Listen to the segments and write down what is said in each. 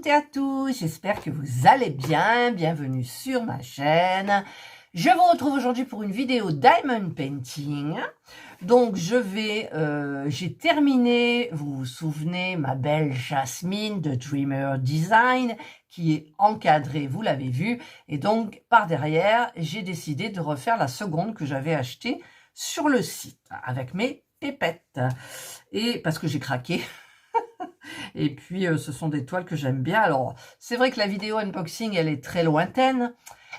toutes et à tous, j'espère que vous allez bien, bienvenue sur ma chaîne. Je vous retrouve aujourd'hui pour une vidéo Diamond Painting. Donc j'ai terminé, vous vous souvenez, ma belle Jasmine de Dreamer Design qui est encadrée, vous l'avez vu. Et donc par derrière, j'ai décidé de refaire la seconde que j'avais achetée sur le site avec mes pépettes. Et parce que j'ai craqué. Et puis, ce sont des toiles que j'aime bien. Alors, c'est vrai que la vidéo unboxing, elle est très lointaine.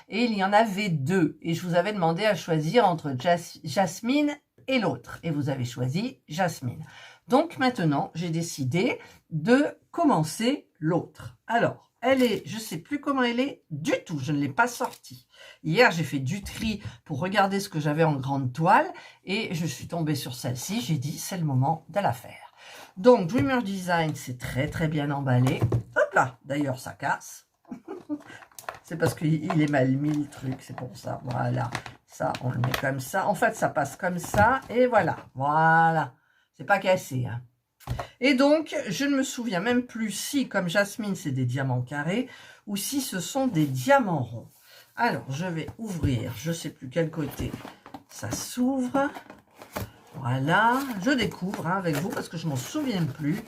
Et il y en avait deux. Et je vous avais demandé à choisir entre Jasmine et l'autre. Et vous avez choisi Jasmine. Donc, maintenant, j'ai décidé de commencer l'autre. Alors, elle est, je ne sais plus comment elle est du tout. Je ne l'ai pas sortie. Hier, j'ai fait du tri pour regarder ce que j'avais en grande toile. Et je suis tombée sur celle-ci. J'ai dit, c'est le moment de la faire. Donc, Dreamer Design, c'est très bien emballé. Hop là, d'ailleurs, ça casse. C'est parce qu'il est mal mis le truc, c'est pour ça. Voilà, ça, on le met comme ça. En fait, ça passe comme ça, et voilà. Voilà, c'est pas cassé. Hein. Et donc, je ne me souviens même plus si, comme Jasmine, c'est des diamants carrés, ou si ce sont des diamants ronds. Alors, je vais ouvrir, je ne sais plus quel côté ça s'ouvre. Voilà, je découvre avec vous parce que je m'en souviens plus.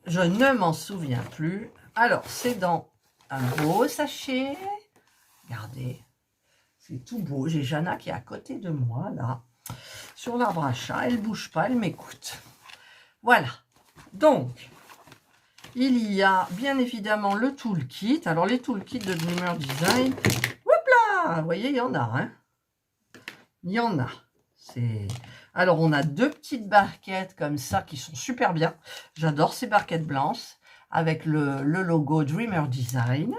Je ne m'en souviens plus. Alors, c'est dans un beau sachet. Regardez, c'est tout beau. J'ai Jana qui est à côté de moi, là, sur l'arbre à chat. Elle ne bouge pas, elle m'écoute. Voilà. Donc, il y a bien évidemment le toolkit. Alors, les toolkits de Dreamer Design. Hop là, vous voyez, il y en a. Hein. Il y en a. C'est... Alors, on a deux petites barquettes comme ça qui sont super bien. J'adore ces barquettes blanches avec le logo Dreamer Design.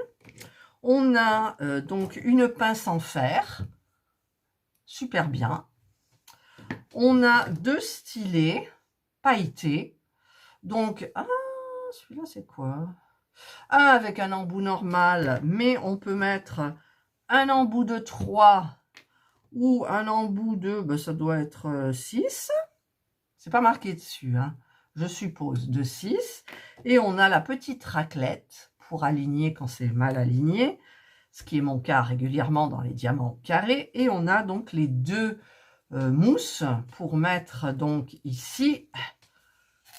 On a donc une pince en fer. Super bien. On a deux stylets pailletés. Donc, ah, celui-là, c'est quoi? Un avec un embout normal, mais on peut mettre un embout de 3 ou un embout de, ben ça doit être 6. C'est pas marqué dessus, hein, je suppose, de 6. Et on a la petite raclette pour aligner quand c'est mal aligné, ce qui est mon cas régulièrement dans les diamants carrés. Et on a donc les deux mousses pour mettre donc ici,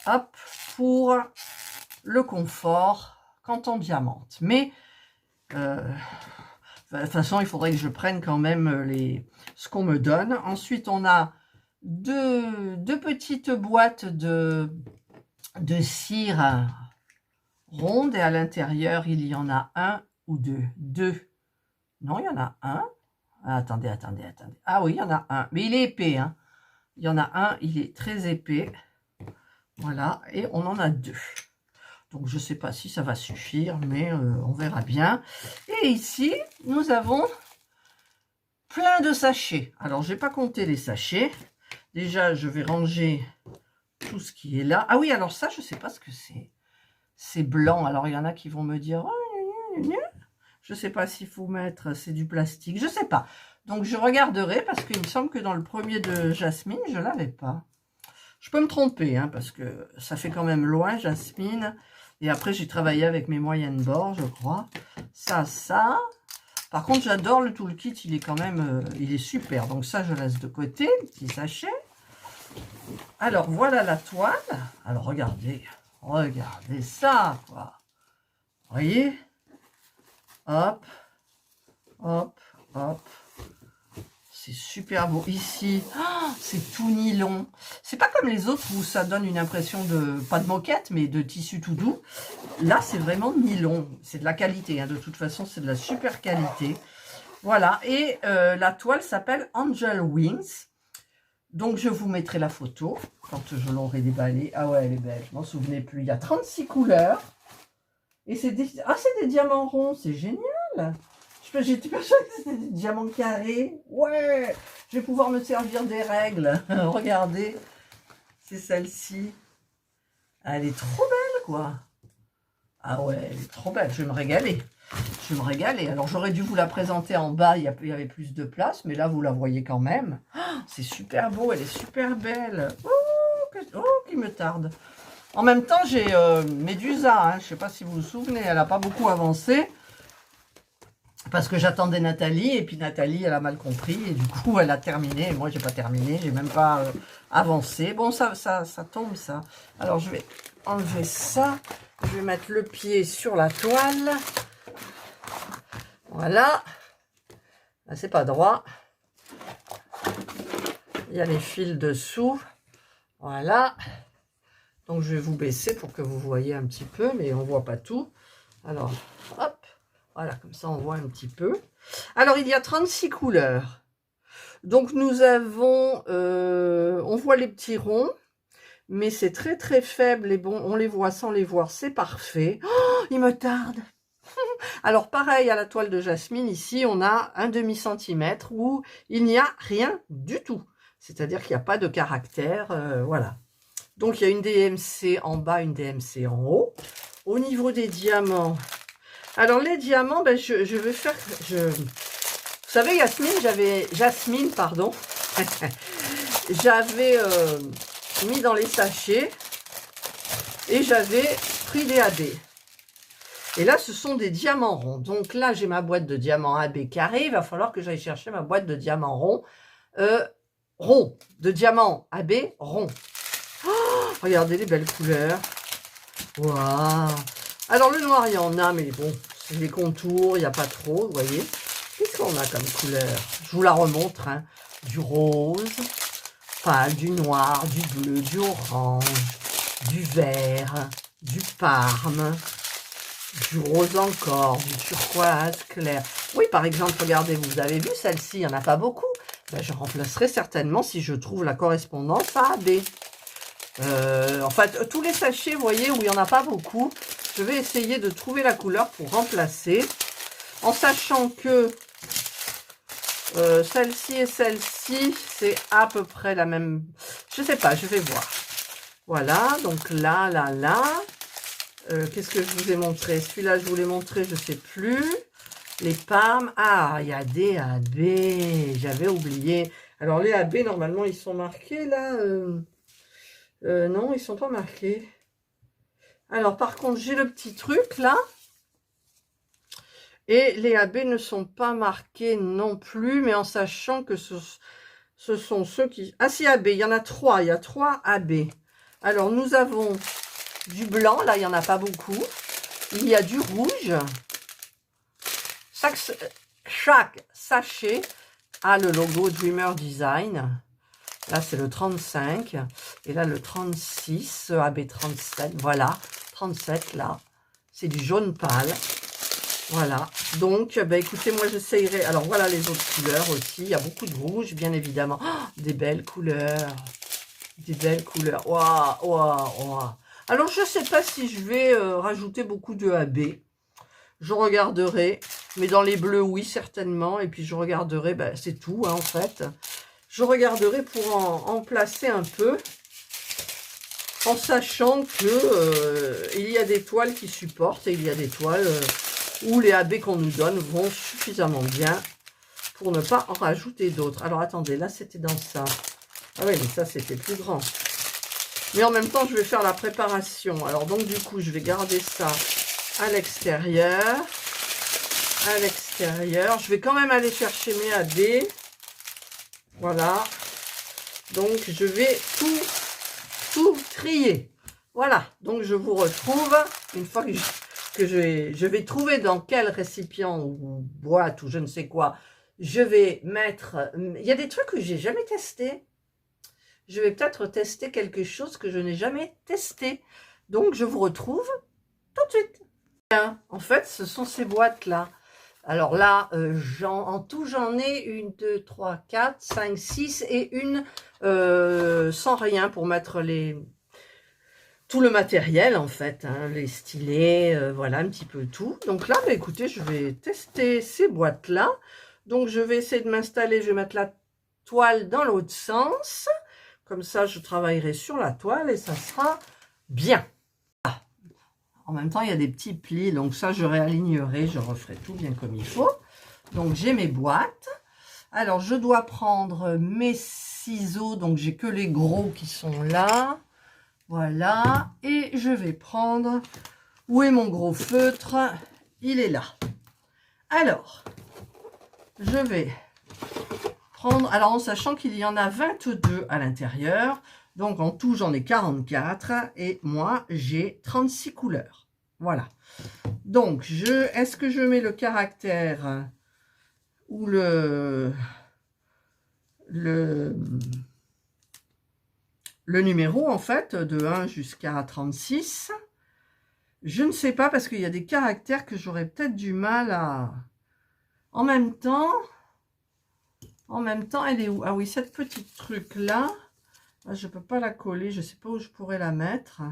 hop, pour le confort quand on diamante. Mais de toute façon, il faudrait que je prenne quand même ce qu'on me donne. Ensuite, on a deux petites boîtes de cire ronde. Et à l'intérieur, il y en a un ou deux. Deux. Non, il y en a un. Ah, attendez. Ah oui, il y en a un. Mais il est épais. Hein. Il y en a un, il est très épais. Voilà. Et on en a deux. Donc, je ne sais pas si ça va suffire, mais on verra bien. Et ici, nous avons plein de sachets. Alors, je n'ai pas compté les sachets. Déjà, je vais ranger tout ce qui est là. Ah oui, alors ça, je ne sais pas ce que c'est. C'est blanc. Alors, il y en a qui vont me dire... Oh, je ne sais pas s'il faut mettre... C'est du plastique. Je ne sais pas. Donc, je regarderai parce qu'il me semble que dans le premier de Jasmine, je ne l'avais pas. Je peux me tromper, hein, parce que ça fait quand même loin, Jasmine. Et après, j'ai travaillé avec mes moyennes bords, je crois. Ça. Par contre, j'adore le toolkit. Il est quand même... il est super. Donc ça, je laisse de côté. Petit sachet. Alors, voilà la toile. Alors, regardez. Regardez ça, quoi. Vous voyez? Hop. Hop. Hop. C'est super beau. Ici, oh, c'est tout nylon. C'est pas comme les autres où ça donne une impression de, pas de moquette, mais de tissu tout doux. Là, c'est vraiment nylon. C'est de la qualité. Hein. De toute façon, c'est de la super qualité. Voilà. Et la toile s'appelle Angel Wings. Donc, je vous mettrai la photo quand je l'aurai déballée. Ah ouais, elle est belle. Je m'en souvenais plus. Il y a 36 couleurs. Et c'est des... Ah, c'est des diamants ronds. C'est génial. J'étais persuadée que c'était des diamants carrés. Ouais, je vais pouvoir me servir des règles. Regardez, c'est celle-ci. Elle est trop belle, quoi. Ah ouais, elle est trop belle. Je vais me régaler. Je vais me régaler. Alors, j'aurais dû vous la présenter en bas. Il y avait plus de place. Mais là, vous la voyez quand même. Oh, c'est super beau. Elle est super belle. Oh, qui me tarde. En même temps, j'ai Médusa, hein, je ne sais pas si vous vous souvenez, elle n'a pas beaucoup avancé. Parce que j'attendais Nathalie, et puis Nathalie, elle a mal compris, et du coup, elle a terminé, et moi, j'ai pas terminé, j'ai même pas avancé. Bon, ça tombe, ça. Alors, je vais enlever ça, je vais mettre le pied sur la toile. Voilà. Là, c'est pas droit. Il y a les fils dessous. Voilà. Donc, je vais vous baisser pour que vous voyez un petit peu, mais on voit pas tout. Alors, hop. Voilà, comme ça, on voit un petit peu. Alors, il y a 36 couleurs. Donc, nous avons... on voit les petits ronds, mais c'est très, très faible. Et bon, on les voit sans les voir. C'est parfait. Oh, il me tarde. Alors, pareil à la toile de Jasmine, ici, on a un demi-centimètre où il n'y a rien du tout. C'est-à-dire qu'il n'y a pas de caractère. Voilà. Donc, il y a une DMC en bas, une DMC en haut. Au niveau des diamants... Alors, les diamants, ben, je vais faire... Vous savez, Jasmine, pardon. J'avais mis dans les sachets et j'avais pris des AB. Et là, ce sont des diamants ronds. Donc là, j'ai ma boîte de diamants AB carré. Il va falloir que j'aille chercher ma boîte de diamants ronds. De diamants AB ronds. Oh, regardez les belles couleurs. Waouh! Alors, le noir, il y en a, mais bon, c'est les contours, il n'y a pas trop, vous voyez. Qu'est-ce qu'on a comme couleur? Je vous la remontre, hein. Du rose, pâle, du noir, du bleu, du orange, du vert, du parme, du rose encore, du turquoise clair. Oui, par exemple, regardez, vous avez vu celle-ci, il n'y en a pas beaucoup. Ben, je remplacerai certainement si je trouve la correspondance à AB. En fait, tous les sachets, vous voyez, où il n'y en a pas beaucoup, je vais essayer de trouver la couleur pour remplacer, en sachant que celle-ci et celle-ci, c'est à peu près la même... Je sais pas, je vais voir. Voilà, donc là. Qu'est-ce que je vous ai montré? Celui-là, je vous l'ai montré, je sais plus. Les parmes. Ah, il y a des AB. J'avais oublié. Alors, les AB, normalement, ils sont marqués, là. Non, ils sont pas marqués. Alors, par contre, j'ai le petit truc, là. Et les AB ne sont pas marqués non plus, mais en sachant que ce sont ceux qui... Ah si, AB, il y en a 3, il y a 3 AB. Alors, nous avons du blanc, là, il n'y en a pas beaucoup. Il y a du rouge. Chaque sachet a le logo Dreamer Design. Là, c'est le 35. Et là, le 36, AB 37. Voilà, 37, là. C'est du jaune pâle. Voilà, donc, ben, écoutez, moi, j'essayerai. Alors, voilà les autres couleurs aussi. Il y a beaucoup de rouge, bien évidemment. Oh, des belles couleurs. Des belles couleurs. Waouh, waouh, waouh. Alors, je ne sais pas si je vais rajouter beaucoup de AB. Je regarderai. Mais dans les bleus, oui, certainement. Et puis, je regarderai, ben, c'est tout, hein, en fait. Je regarderai pour en placer un peu. En sachant que il y a des toiles qui supportent et il y a des toiles... où les AB qu'on nous donne vont suffisamment bien pour ne pas en rajouter d'autres. Alors, attendez, là, c'était dans ça. Ah oui, mais ça, c'était plus grand. Mais en même temps, je vais faire la préparation. Alors, donc, du coup, je vais garder ça à l'extérieur. À l'extérieur. Je vais quand même aller chercher mes AB. Voilà. Donc, je vais tout trier. Voilà. Donc, je vous retrouve une fois que je vais trouver dans quel récipient ou boîte ou je ne sais quoi, je vais mettre... Il y a des trucs que j'ai jamais testé. Je vais peut-être tester quelque chose que je n'ai jamais testé. Donc, je vous retrouve tout de suite. Bien, en fait, ce sont ces boîtes-là. Alors là, en tout, j'en ai 1, 2, 3, 4, 5, 6 et une sans rien pour mettre tout le matériel en fait, hein, les stylets, voilà un petit peu tout. Donc là, bah, écoutez, je vais tester ces boîtes-là. Donc je vais essayer de m'installer, je vais mettre la toile dans l'autre sens. Comme ça, je travaillerai sur la toile et ça sera bien. Ah. En même temps, il y a des petits plis, donc ça, je réalignerai, je referai tout bien comme il faut. Donc j'ai mes boîtes. Alors, je dois prendre mes ciseaux, donc j'ai que les gros qui sont là. Voilà, et je vais prendre... Où est mon gros feutre? Il est là. Alors, je vais prendre... Alors, en sachant qu'il y en a 22 à l'intérieur, donc en tout, j'en ai 44, et moi, j'ai 36 couleurs. Voilà. Donc, est-ce que je mets le caractère ou le numéro, en fait, de 1 jusqu'à 36? Je ne sais pas, parce qu'il y a des caractères que j'aurais peut-être du mal à... En même temps, elle est où? Ah oui, cette petite truc-là, je ne peux pas la coller, je ne sais pas où je pourrais la mettre.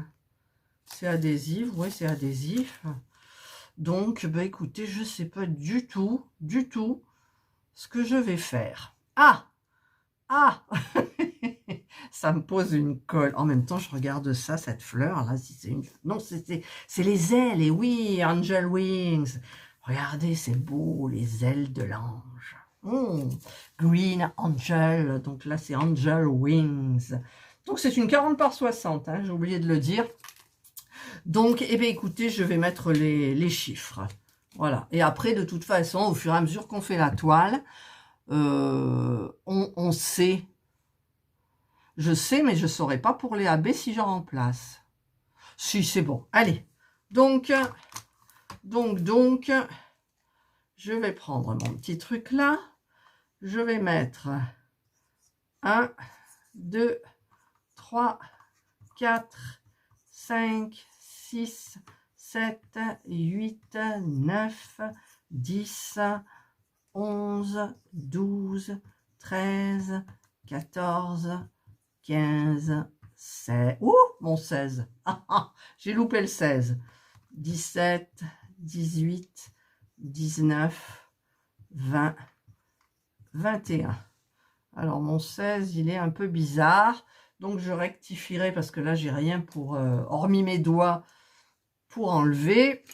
C'est adhésif, oui, c'est adhésif. Donc, bah, écoutez, je ne sais pas du tout ce que je vais faire. Ah! Ah! Ça me pose une colle. En même temps, je regarde ça, cette fleur là. Si c'est une... Non, c'est les ailes. Et oui, Angel Wings. Regardez, c'est beau, les ailes de l'ange. Green Angel. Donc là, c'est Angel Wings. Donc c'est une 40 par 60. Hein, j'ai oublié de le dire. Donc, eh bien, écoutez, je vais mettre les chiffres. Voilà. Et après, de toute façon, au fur et à mesure qu'on fait la toile, on sait. Je sais, mais je ne saurais pas pour les AB si j'en remplace. Si, c'est bon. Allez. Donc, je vais prendre mon petit truc là. Je vais mettre 1, 2, 3, 4, 5, 6, 7, 8, 9, 10, 11, 12, 13, 14, 15, 16. Ouh, mon 16. J'ai loupé le 16. 17, 18, 19, 20, 21. Alors, mon 16, il est un peu bizarre. Donc, je rectifierai parce que là, j'ai rien pour, hormis mes doigts, pour enlever.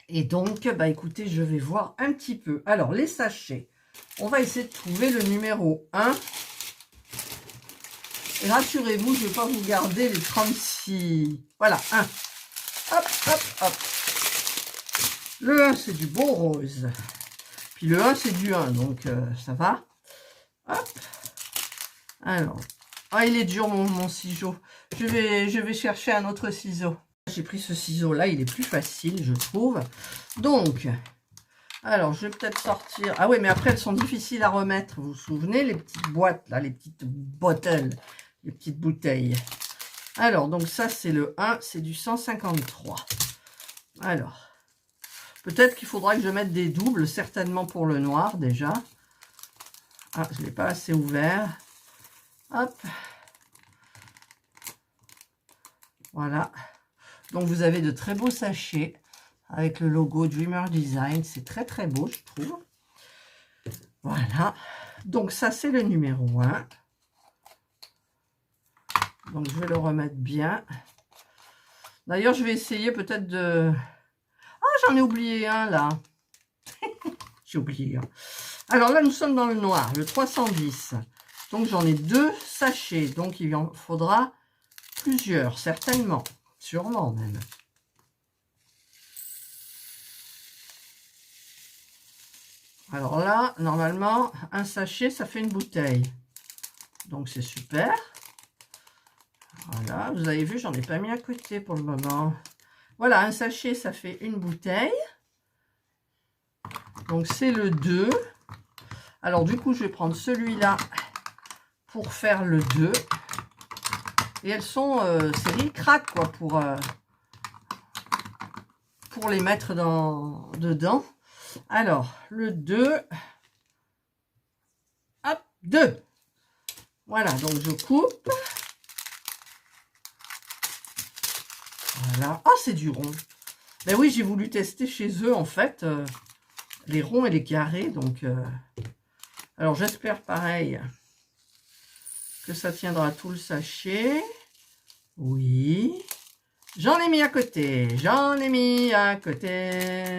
Et donc, bah, écoutez, je vais voir un petit peu. Alors, les sachets. On va essayer de trouver le numéro 1. Et rassurez-vous, je ne vais pas vous garder les 36. Voilà, 1. Hop, hop, hop. Le 1, c'est du beau rose. Puis le 1, c'est du 1, donc ça va. Hop. Alors, ah, il est dur mon ciseau. Je vais chercher un autre ciseau. J'ai pris ce ciseau-là, il est plus facile, je trouve. Donc, alors, je vais peut-être sortir... Ah oui, mais après, elles sont difficiles à remettre. Vous vous souvenez, les petites boîtes, là, les petites bottles, les petites bouteilles. Alors, donc ça, c'est le 1, c'est du 153. Alors, peut-être qu'il faudra que je mette des doubles, certainement pour le noir, déjà. Ah, je ne l'ai pas assez ouvert. Hop. Voilà. Donc, vous avez de très beaux sachets avec le logo Dreamer Design. C'est très, très beau, je trouve. Voilà. Donc, ça, c'est le numéro 1. Donc, je vais le remettre bien. D'ailleurs, je vais essayer peut-être de... Ah, j'en ai oublié un, là. J'ai oublié un. Alors là, nous sommes dans le noir, le 310. Donc, j'en ai 2 sachets. Donc, il en faudra plusieurs, certainement. Sûrement, même. Alors là, normalement, un sachet, ça fait une bouteille. Donc, c'est super. Voilà, vous avez vu, j'en ai pas mis à côté pour le moment. Voilà, un sachet, ça fait une bouteille. Donc, c'est le 2. Alors, du coup, je vais prendre celui-là pour faire le 2. Et elles sont, c'est ric-rac, quoi, pour les mettre dedans. Alors, le 2. Hop, 2. Voilà, donc je coupe. Voilà. Ah, c'est du rond. Ben oui, j'ai voulu tester chez eux, en fait, les ronds et les carrés. Donc, alors, j'espère pareil que ça tiendra tout le sachet. Oui. J'en ai mis à côté. J'en ai mis à côté.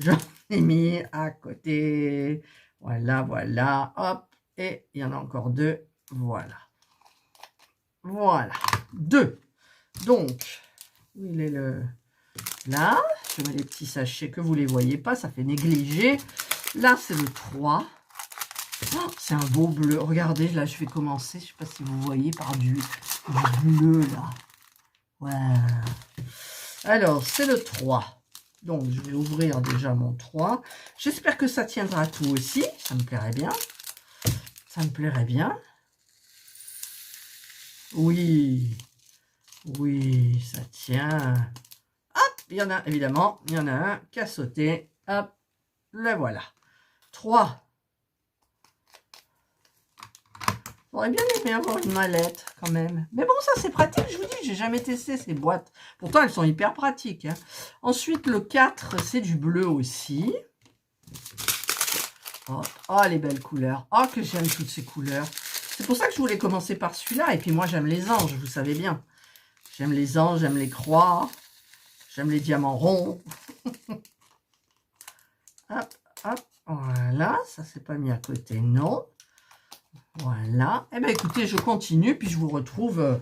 J'en ai mis à côté. Voilà, voilà. Hop. Et il y en a encore 2. Voilà. Voilà. 2. Donc, où il est le... Là, je mets les petits sachets que vous ne les voyez pas, ça fait négliger. Là, c'est le 3. Oh, c'est un beau bleu. Regardez, là, je vais commencer. Je ne sais pas si vous voyez par du bleu, là. Voilà. Alors, c'est le 3. Donc, je vais ouvrir déjà mon 3. J'espère que ça tiendra tout aussi. Ça me plairait bien. Ça me plairait bien. Oui. Oui, ça tient. Hop, il y en a, évidemment, il y en a un qui a sauté. Hop, le voilà. 3. J'aurais bien aimé avoir une mallette quand même. Mais bon, ça c'est pratique, je vous dis, j'ai jamais testé ces boîtes. Pourtant, elles sont hyper pratiques. Hein. Ensuite, le 4, c'est du bleu aussi. Oh, oh, les belles couleurs. Oh, que j'aime toutes ces couleurs. C'est pour ça que je voulais commencer par celui-là. Et puis moi, j'aime les anges, vous savez bien. J'aime les anges, j'aime les croix. J'aime les diamants ronds. Hop, hop, voilà. Ça, c'est pas mis à côté, non. Voilà. Eh bien, écoutez, je continue, puis je vous retrouve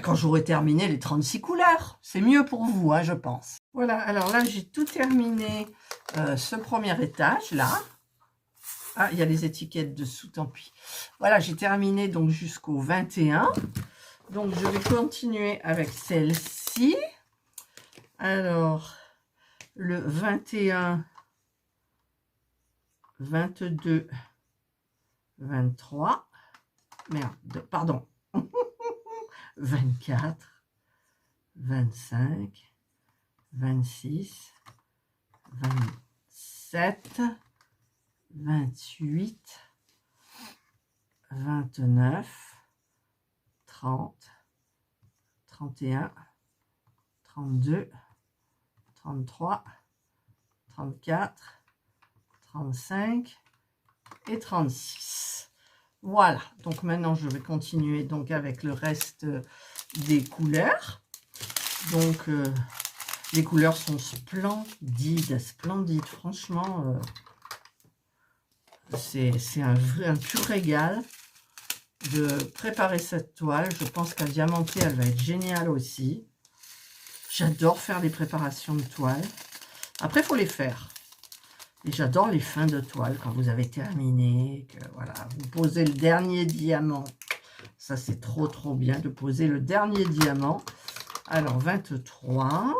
quand j'aurai terminé les 36 couleurs. C'est mieux pour vous, hein, je pense. Voilà, alors là, j'ai tout terminé ce premier étage, là. Ah, il y a les étiquettes dessous, tant pis. Voilà, j'ai terminé donc jusqu'au 21. Donc, je vais continuer avec celle-ci. Alors, le 21, 22, 23, merde, pardon, 24, 25, 26, 27, 28, 29, 30, 31, 32, 33, 34, 35 et 36. Voilà, donc maintenant je vais continuer donc avec le reste des couleurs. Donc les couleurs sont splendides, splendides. Franchement, c'est un pur régal de préparer cette toile. Je pense qu'à diamanter, elle va être géniale aussi. J'adore faire les préparations de toile. Après, il faut les faire. Et j'adore les fins de toile quand vous avez terminé. Que, voilà, vous posez le dernier diamant. Ça, c'est trop, trop bien de poser le dernier diamant. Alors, 23.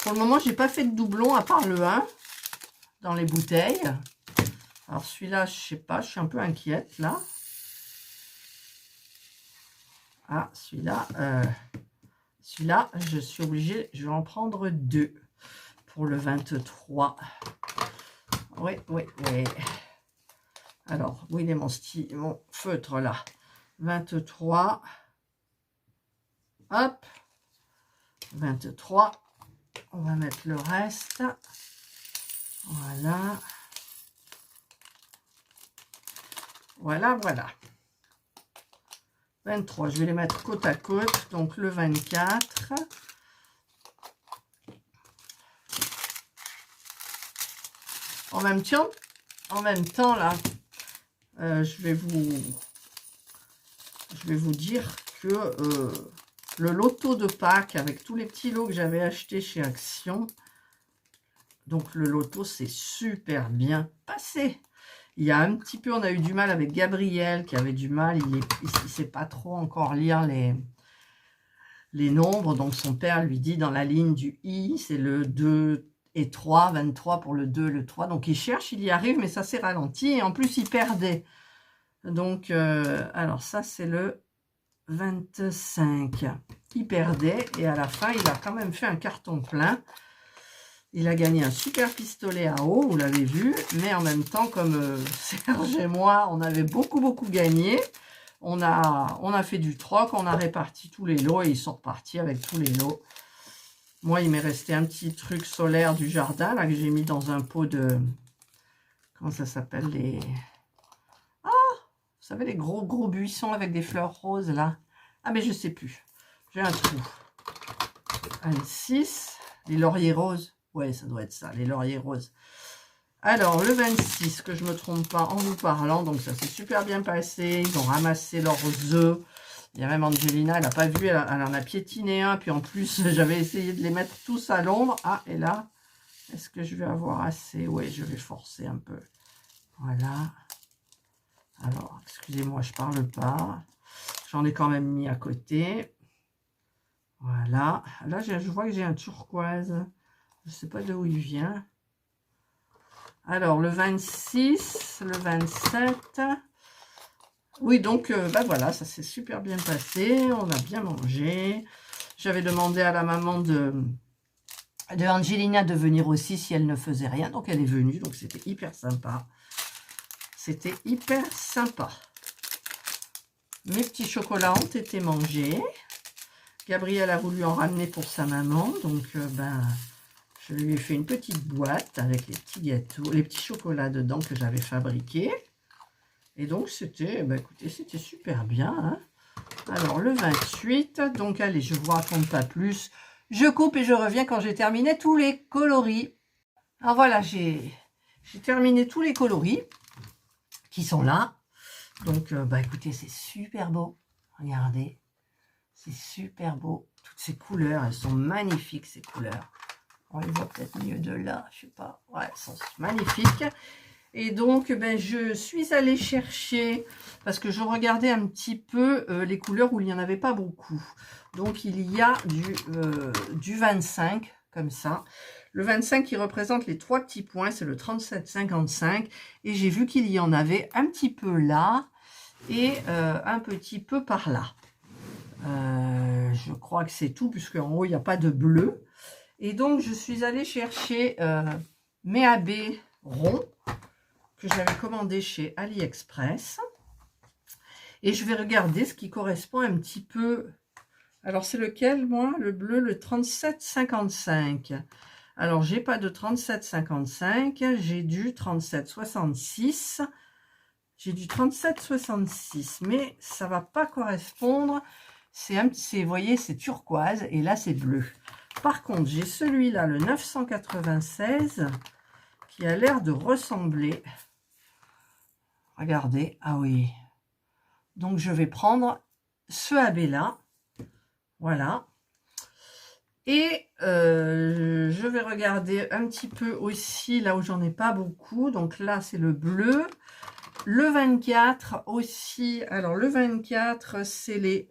Pour le moment, je n'ai pas fait de doublon à part le 1 dans les bouteilles. Alors, celui-là, je ne sais pas, je suis un peu inquiète là. Ah, celui-là, je suis obligée, je vais en prendre 2 pour le 23. Oui, oui, oui. Alors, où il est mon feutre là? 23. Hop. 23. On va mettre le reste. Voilà. Voilà, voilà. 23, je vais les mettre côte à côte. Donc, le 24. En même temps, là, je vais vous dire que le loto de Pâques, avec tous les petits lots que j'avais achetés chez Action, donc le loto s'est super bien passé. Il y a un petit peu, on a eu du mal avec Gabriel, qui avait du mal, il ne sait pas trop encore lire les nombres. Donc son père lui dit dans la ligne du I, c'est le 2 et 3, 23 pour le 2 et le 3. Donc il cherche, il y arrive, mais ça s'est ralenti. Et en plus, il perdait. Donc, alors ça, c'est le 25. Il perdait et à la fin, il a quand même fait un carton plein. Il a gagné un super pistolet à eau, vous l'avez vu. Mais en même temps, comme Serge et moi, on avait beaucoup gagné. On a fait du troc, on a réparti tous les lots et ils sont repartis avec tous les lots. Moi, il m'est resté un petit truc solaire du jardin, là, que j'ai mis dans un pot de... Comment ça s'appelle les... Ah, vous savez, les gros buissons avec des fleurs roses, là. Ah, mais je sais plus. J'ai un trou. 26. Les lauriers roses. Ouais, ça doit être ça, les lauriers roses. Alors, le 26, que je ne me trompe pas en vous parlant. Donc, ça s'est super bien passé. Ils ont ramassé leurs œufs. Il y a même Angelina, elle n'a pas vu, elle en a piétiné un. Puis en plus, j'avais essayé de les mettre tous à l'ombre. Ah, et là, est-ce que je vais avoir assez? Oui, je vais forcer un peu. Voilà. Alors, excusez-moi, je parle pas. J'en ai quand même mis à côté. Voilà. Là, je vois que j'ai un turquoise. Je ne sais pas de où il vient. Alors, le 26, le 27. Oui, donc, ben voilà, ça s'est super bien passé. On a bien mangé. J'avais demandé à la maman de Angelina de venir aussi si elle ne faisait rien. Donc, elle est venue. Donc, c'était hyper sympa. C'était hyper sympa. Mes petits chocolats ont été mangés. Gabriel a voulu en ramener pour sa maman. Donc, ben, je lui ai fait une petite boîte avec les petits gâteaux, les petits chocolats dedans que j'avais fabriqués. Et donc, c'était, ben, écoutez, c'était super bien. Hein. Alors, le 28. Donc, allez, je ne vous raconte pas plus. Je coupe et je reviens quand j'ai terminé tous les coloris. Alors, voilà, j'ai terminé tous les coloris qui sont là. Donc, bah, écoutez, c'est super beau. Regardez. C'est super beau. Toutes ces couleurs, elles sont magnifiques, ces couleurs. On les voit peut-être mieux de là, je sais pas. Ouais, elles sont magnifiques. Et donc, ben, je suis allée chercher, parce que je regardais un petit peu les couleurs où il n'y en avait pas beaucoup. Donc, il y a du 25, comme ça. Le 25 qui représente les 3 petits points, c'est le 37,55. Et j'ai vu qu'il y en avait un petit peu là et un petit peu par là. Je crois que c'est tout, puisque en haut, il n'y a pas de bleu. Et donc, je suis allée chercher mes AB ronds que j'avais commandé chez AliExpress. Et je vais regarder ce qui correspond un petit peu. Alors, c'est lequel, moi? Le bleu, le 37,55. Alors, j'ai pas de 37,55. J'ai du 37,66. J'ai du 37,66. Mais ça va pas correspondre. Vous voyez, c'est turquoise. Et là, c'est bleu. Par contre, j'ai celui-là, le 996, qui a l'air de ressembler. Regardez, ah oui. Donc, je vais prendre ce AB-là. Voilà. Et je vais regarder un petit peu aussi, là où j'en ai pas beaucoup. Donc là, c'est le bleu. Le 24 aussi. Alors, le 24, c'est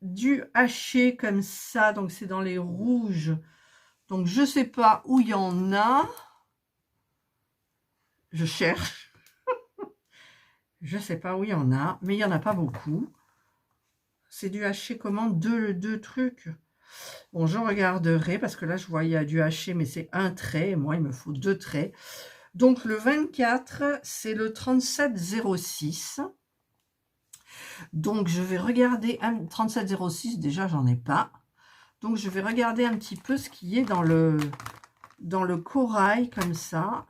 du haché comme ça. Donc, c'est dans les rouges. Donc, je sais pas où il y en a. Je cherche. Je sais pas où il y en a, mais il n'y en a pas beaucoup. C'est du haché comment? Deux trucs. Bon, je regarderai parce que là, je vois il y a du haché, mais c'est un trait. Moi, il me faut 2 traits. Donc, le 24, c'est le 37,06. Donc, je vais regarder 37,06. Déjà, j'en ai pas. Donc, je vais regarder un petit peu ce qui est dans le corail, comme ça.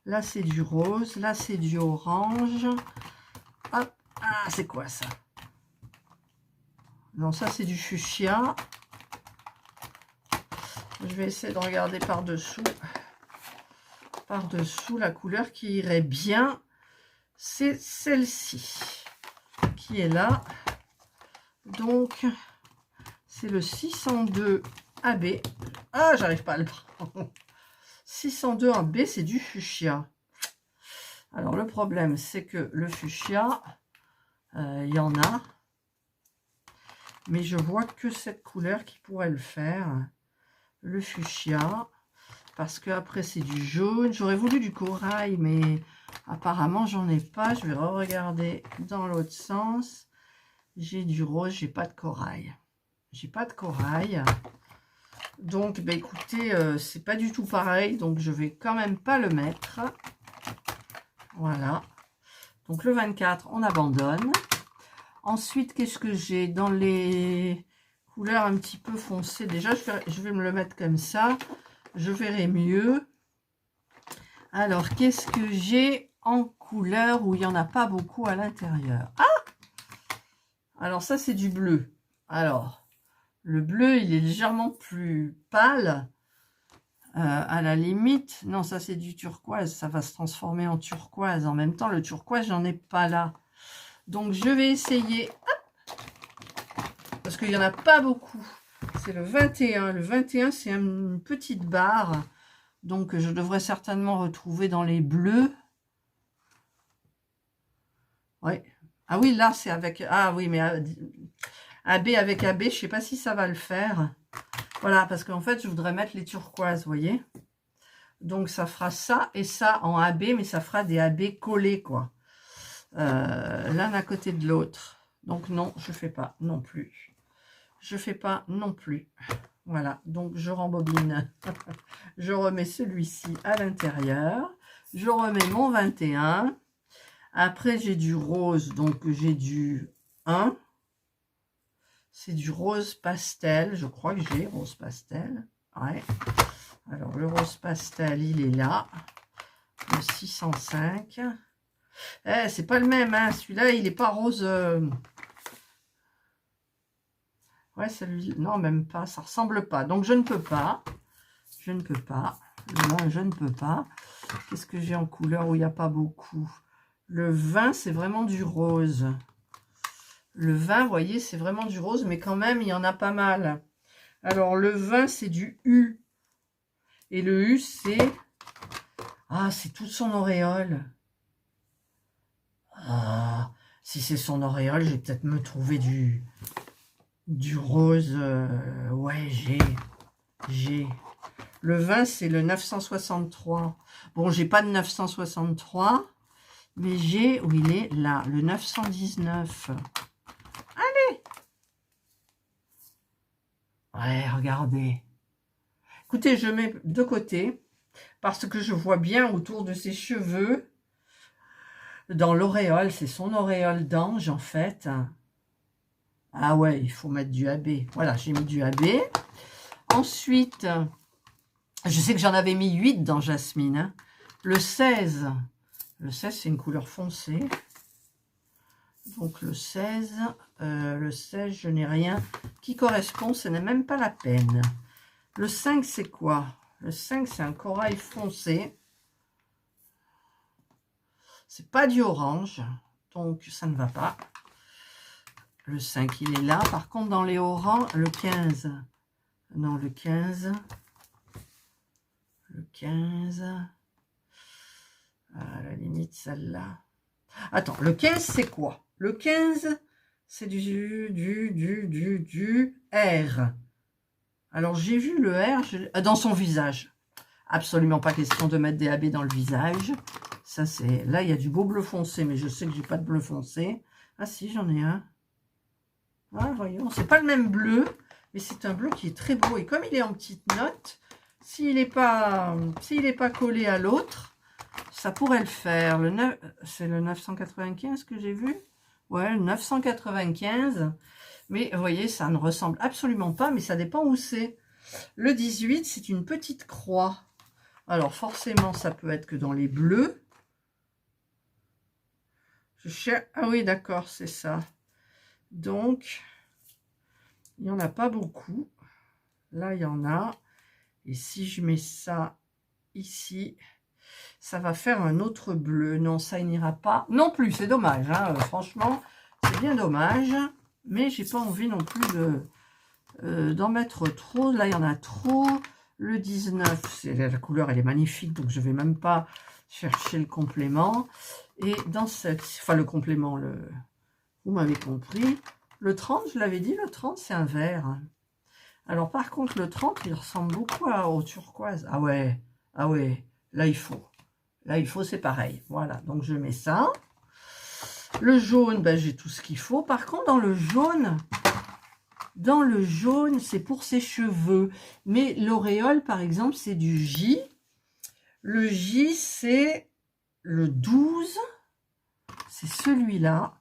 Là, c'est du rose. Là, c'est du orange. Hop. Ah, c'est quoi ça? Non, ça, c'est du fuchsia. Je vais essayer de regarder par-dessous. Par-dessous, la couleur qui irait bien, c'est celle-ci. Qui est là. Donc, c'est le 602 AB. Ah, j'arrive pas à le prendre. 602 AB, c'est du fuchsia. Alors, le problème, c'est que le fuchsia, il y en a. Mais je vois que cette couleur qui pourrait le faire. Le fuchsia. Parce que après c'est du jaune. J'aurais voulu du corail, mais apparemment, j'en ai pas. Je vais regarder dans l'autre sens. J'ai du rose, j'ai pas de corail. J'ai pas de corail. Donc, bah, écoutez, c'est pas du tout pareil. Donc, je vais quand même pas le mettre. Voilà. Donc, le 24, on abandonne. Ensuite, qu'est-ce que j'ai dans les couleurs un petit peu foncées? Déjà, je vais me le mettre comme ça. Je verrai mieux. Alors, qu'est-ce que j'ai en couleur où il n'y en a pas beaucoup à l'intérieur? Ah! Alors, ça, c'est du bleu. Alors, le bleu, il est légèrement plus pâle. À la limite, non, ça, c'est du turquoise. Ça va se transformer en turquoise. En même temps, le turquoise, j'en ai pas là. Donc, je vais essayer qu'il n'y en a pas beaucoup. C'est le 21. Le 21, c'est une petite barre. Donc, je devrais certainement retrouver dans les bleus. Ouais. Ah oui, là, c'est avec... Ah oui, mais AB avec AB, je ne sais pas si ça va le faire. Voilà, parce qu'en fait, je voudrais mettre les turquoises, vous voyez. Donc, ça fera ça et ça en AB, mais ça fera des AB collés, quoi. L'un à côté de l'autre. Donc, non, je ne fais pas non plus. Je ne fais pas non plus. Voilà, donc je rembobine. Je remets celui-ci à l'intérieur. Je remets mon 21. Après, j'ai du rose, donc j'ai du 1. C'est du rose pastel. Je crois que j'ai rose pastel. Ouais. Alors, le rose pastel, il est là. Le 605. Eh, c'est pas le même, hein. Celui-là, il n'est pas rose. Ouais, celui... Non, même pas. Ça ressemble pas. Donc, je ne peux pas. Je ne peux pas. Là, je ne peux pas. Qu'est-ce que j'ai en couleur où il n'y a pas beaucoup? Le 20, c'est vraiment du rose. Le 20, vous voyez, c'est vraiment du rose, mais quand même, il y en a pas mal. Alors, le 20, c'est du U. Et le U, c'est... Ah, c'est toute son auréole. Ah, si c'est son auréole, je vais peut-être me trouver du rose. Ouais, j'ai. Le 20, c'est le 963. Bon, j'ai pas de 963, mais j'ai, où il est là, le 919. Allez! Ouais, regardez. Écoutez, je mets de côté, parce que je vois bien autour de ses cheveux, dans l'auréole, c'est son auréole d'ange, en fait. Ah ouais, il faut mettre du AB. Voilà, j'ai mis du AB. Ensuite, je sais que j'en avais mis 8 dans Jasmine. Hein. Le 16, c'est une couleur foncée. Donc le 16, je n'ai rien qui correspond, ce n'est même pas la peine. Le 5, c'est quoi? Le 5, c'est un corail foncé. C'est pas du orange, donc ça ne va pas. Le 5, il est là. Par contre, dans les oranges, le 15. Non, le 15. Le 15. À la limite, celle-là. Attends, le 15, c'est quoi? Le 15, c'est du R. Alors, j'ai vu le R dans son visage. Absolument pas question de mettre des AB dans le visage. Ça, c'est... Là, il y a du beau bleu foncé, mais je sais que j'ai pas de bleu foncé. Ah si, j'en ai un. Ah, voyons, c'est pas le même bleu, mais c'est un bleu qui est très beau. Et comme il est en petite note, s'il n'est pas collé à l'autre, ça pourrait le faire. C'est le 995 que j'ai vu. Ouais, le 995. Mais vous voyez, ça ne ressemble absolument pas, mais ça dépend où c'est. Le 18, c'est une petite croix. Alors forcément, ça peut être que dans les bleus. Je cherche... Ah oui, d'accord, c'est ça. Donc, il n'y en a pas beaucoup. Là, il y en a. Et si je mets ça ici, ça va faire un autre bleu. Non, ça, il n'ira pas. Non plus, c'est dommage. Hein. Franchement, c'est bien dommage. Mais j'ai pas envie non plus d'en mettre trop. Là, il y en a trop. Le 19, la couleur, elle est magnifique. Donc, je ne vais même pas chercher le complément. Et dans cette... Enfin, le complément, vous m'avez compris. Le 30, je l'avais dit, le 30, c'est un vert. Alors, par contre, le 30, il ressemble beaucoup au turquoise. Ah ouais, là, il faut. Là, il faut, c'est pareil. Voilà, donc je mets ça. Le jaune, ben, j'ai tout ce qu'il faut. Par contre, dans le jaune, c'est pour ses cheveux. Mais l'auréole, par exemple, c'est du J. Le J, c'est le 12. C'est celui-là.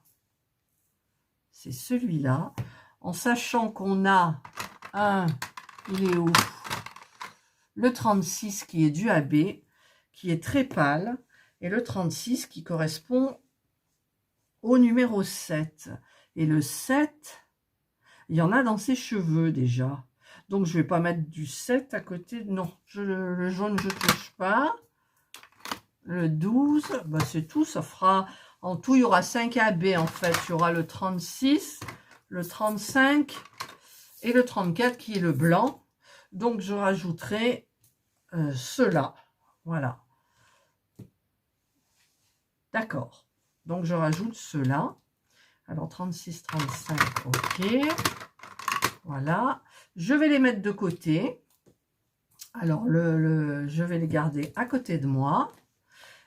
C'est celui-là. En sachant qu'on a il est où? Le 36 qui est du AB, qui est très pâle. Et le 36 qui correspond au numéro 7. Et le 7, il y en a dans ses cheveux déjà. Donc, je ne vais pas mettre du 7 à côté. Non, le jaune, je ne touche pas. Le 12, bah c'est tout. Ça fera... En tout, il y aura 5 AB en fait. Il y aura le 36, le 35 et le 34 qui est le blanc. Donc, je rajouterai ceux-là. Voilà. D'accord. Donc, je rajoute ceux-là. Alors, 36, 35, ok. Voilà. Je vais les mettre de côté. Alors, je vais les garder à côté de moi.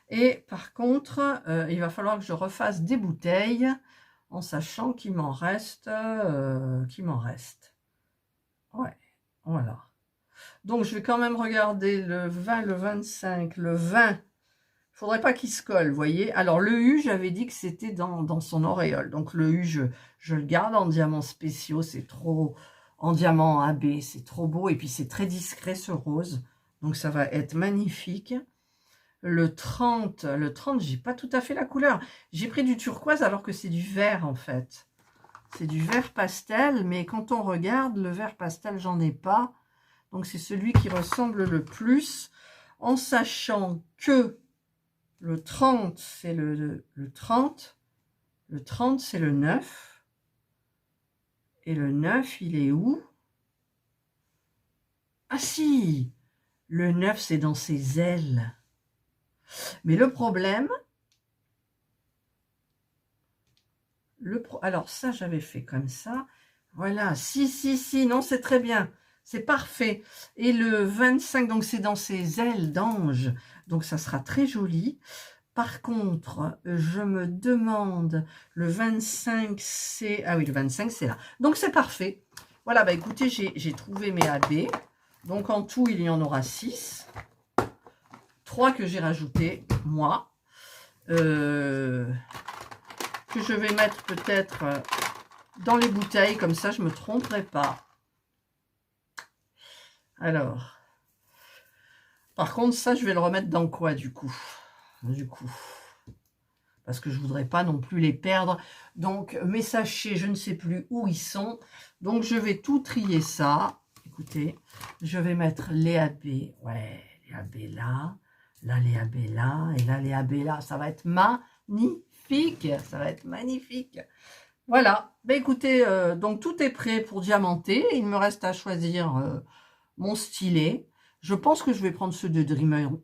Et par contre, il va falloir que je refasse des bouteilles en sachant qu'il m'en reste. Ouais, voilà. Donc, je vais quand même regarder le 20, le 25, le 20. Il ne faudrait pas qu'il se colle, vous voyez. Alors, le U, j'avais dit que c'était dans son auréole. Donc, le U, je le garde en diamants spéciaux. C'est trop... En diamant AB, c'est trop beau. Et puis, c'est très discret, ce rose. Donc, ça va être magnifique. Le 30, j'ai pas tout à fait la couleur. J'ai pris du turquoise alors que c'est du vert, en fait. C'est du vert pastel, mais quand on regarde, le vert pastel, j'en ai pas. Donc, c'est celui qui ressemble le plus, en sachant que le 30, c'est le 30. Le 30, c'est le 9. Et le 9, il est où? Ah si! Le 9, c'est dans ses ailes. Mais le problème... Alors, ça, j'avais fait comme ça. Voilà. Si. Non, c'est très bien. C'est parfait. Et le 25, donc c'est dans ses ailes d'ange. Donc, ça sera très joli. Par contre, je me demande, le 25, c'est... Ah oui, le 25, c'est là. Donc, c'est parfait. Voilà, bah écoutez, j'ai trouvé mes AB. Donc, en tout, il y en aura 6. 3 que j'ai rajoutés, moi. Que je vais mettre peut-être dans les bouteilles, comme ça, je ne me tromperai pas. Alors, par contre, ça, je vais le remettre dans quoi, du coup? Parce que je ne voudrais pas non plus les perdre. Donc, mes sachets, je ne sais plus où ils sont. Donc, je vais tout trier ça. Écoutez, je vais mettre les AB. Ouais, les AB là. Là, les AB là. Et là, les AB là. Ça va être magnifique. Ça va être magnifique. Voilà. Ben, écoutez, donc tout est prêt pour diamanter. Il me reste à choisir mon stylet. Je pense que je vais prendre ceux de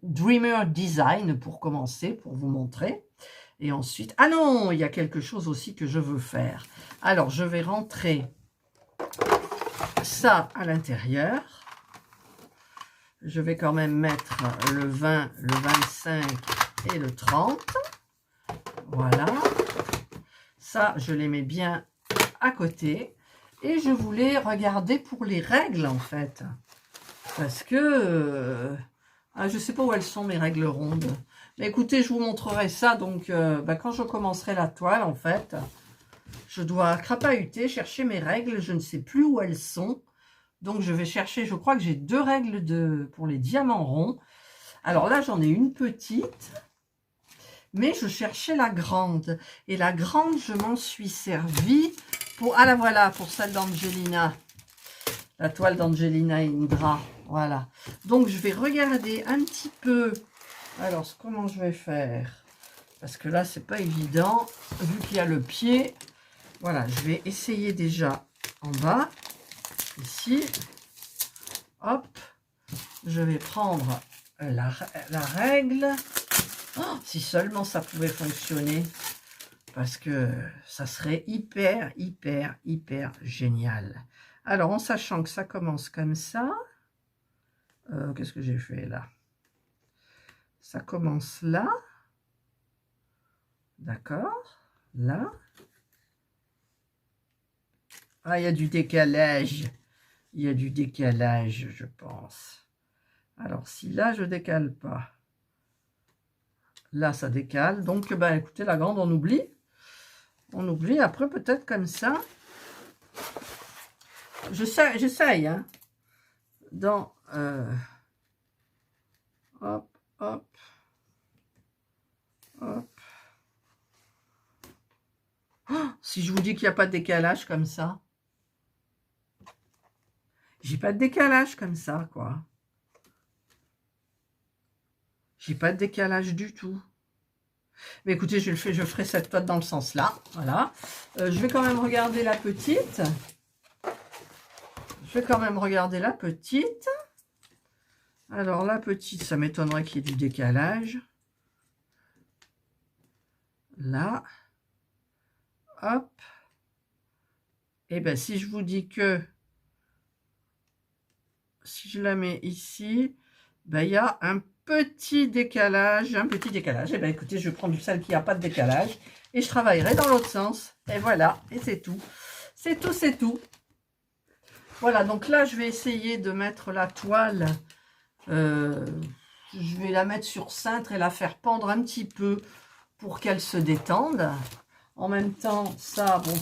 Dreamer Design pour commencer, pour vous montrer. Et ensuite... Ah non, il y a quelque chose aussi que je veux faire. Alors, je vais rentrer ça à l'intérieur. Je vais quand même mettre le 20, le 25 et le 30. Voilà. Ça, je les mets bien à côté. Et je voulais regarder pour les règles, en fait. Parce que... je ne sais pas où elles sont, mes règles rondes. Mais écoutez, je vous montrerai ça. Donc, quand je commencerai la toile, en fait, je dois crapahuter, chercher mes règles. Je ne sais plus où elles sont. Donc, je vais chercher... Je crois que j'ai 2 règles pour les diamants ronds. Alors là, j'en ai une petite. Mais je cherchais la grande. Et la grande, je m'en suis servi pour... Ah là, voilà, pour celle d'Angelina. La toile d'Angelina Indra. Voilà. Donc, je vais regarder un petit peu. Alors, comment je vais faire? Parce que là, c'est pas évident. Vu qu'il y a le pied. Voilà, je vais essayer déjà en bas. Ici. Hop. Je vais prendre la règle. Oh, si seulement ça pouvait fonctionner. Parce que ça serait hyper génial. Alors, en sachant que ça commence comme ça. Qu'est-ce que j'ai fait là? Ça commence là. D'accord. Là. Ah, il y a du décalage. Il y a du décalage, je pense. Alors, si là, je décale pas. Là, ça décale. Donc, ben, écoutez, la grande, on oublie. On oublie. Après, peut-être comme ça. J'essaye, hein. Dans... hop, hop. Hop. Oh, si je vous dis qu'il n'y a pas de décalage comme ça. J'ai pas de décalage comme ça, quoi. J'ai pas de décalage du tout. Mais écoutez, je ferai cette toile dans le sens là. Voilà. Je vais quand même regarder la petite. Je vais quand même regarder la petite. Alors, la petite, ça m'étonnerait qu'il y ait du décalage. Là. Hop. Et bien, si je vous dis que si je la mets ici, ben, il y a un petit décalage. Et bien, écoutez, je vais prendre celle qui n'a pas de décalage et je travaillerai dans l'autre sens. Et voilà, et c'est tout. C'est tout, c'est tout. Voilà, donc là, je vais essayer de mettre la toile. Je vais la mettre sur cintre et la faire pendre un petit peu pour qu'elle se détende. En même temps, ça, bon,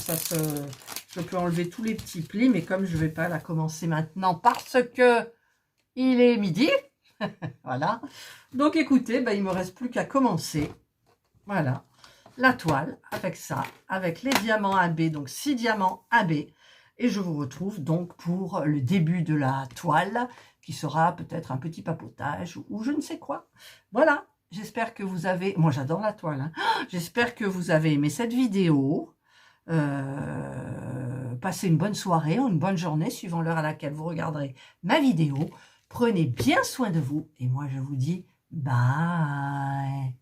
je peux enlever tous les petits plis, mais comme je ne vais pas la commencer maintenant parce que il est midi, voilà. Donc, écoutez, ben, il ne me reste plus qu'à commencer. Voilà, la toile avec ça, avec les diamants AB, donc 6 diamants AB. Et je vous retrouve donc pour le début de la toile, qui sera peut-être un petit papotage ou je ne sais quoi. Voilà. J'espère que vous avez... Moi, j'adore la toile. Hein. J'espère que vous avez aimé cette vidéo. Passez une bonne soirée ou une bonne journée, suivant l'heure à laquelle vous regarderez ma vidéo. Prenez bien soin de vous. Et moi, je vous dis bye.